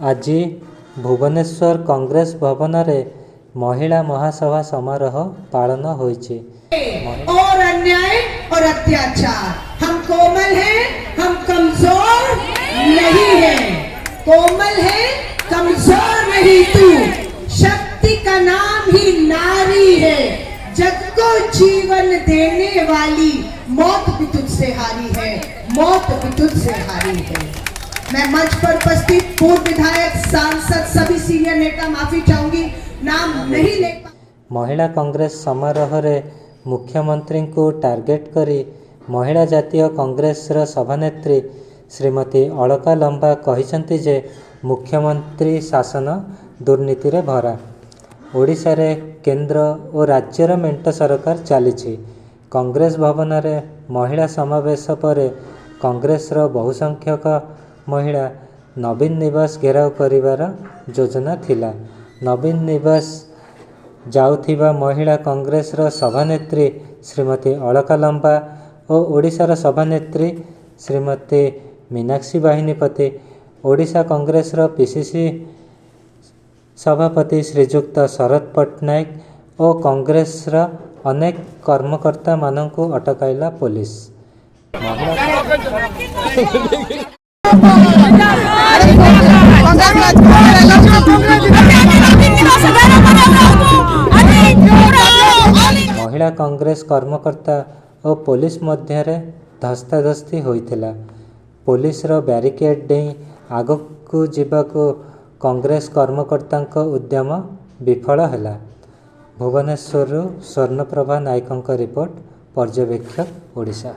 आज भुवनेश्वर कांग्रेस भवन रे महिला महासभा समारोह पालन होइछे। और अन्याय और अत्याचार, हम कोमल हैं, हम कमजोर नहीं हैं। कोमल है, कमजोर नहीं तू। शक्ति का नाम ही नारी है। जग को जीवन देने वाली मौत भी तुझसे हारी है, मौत भी तुझसे हारी है। मैं मंच पर उपस्थित पूर्व विधायक, सांसद, सभी सीनियर नेता, माफी चाहूंगी, नाम नहीं ले। महिला कांग्रेस समारोह रे मुख्यमंत्री को टार्गेट करी महिला जातीय कांग्रेस रा सभानेत्री श्रीमती अलका लंबा कहिसंती जे मुख्यमंत्री शासन दुर्नीति रे भरा। ओडिशा रे केंद्र और राज्यर मेंट सरकार चली। कांग्रेस भवन रे महिला समावेश पर कांग्रेस रो बहुसंख्यक महिला नवीन निवास घेराव करिवार योजना थिला। नवीन निवास जाउथिबा महिला कांग्रेस रो सभानेत्री श्रीमती अलका लंबा और ओडिशा रो सभानेत्री श्रीमती मीनाक्षी बाहिनीपति, ओडिशा कांग्रेस रो पीसीसी सभापति श्रीजुक्त शरद पट्टनायक और कांग्रेस रो अनेक कर्मकर्ता माननकु अटकाइला पुलिस। महिला कांग्रेस कर्मकर्ता और पुलिस मध्य धस्ताधस्ती होइथिला। पुलिस रो बैरिकेड डेई आगकु जिबाकु कांग्रेस कर्मकर्तांक उद्यम विफल हैला। भुवनेश्वर स्वर्णप्रभा नायकंक रिपोर्ट, पर्यवेक्षक, ओडिशा।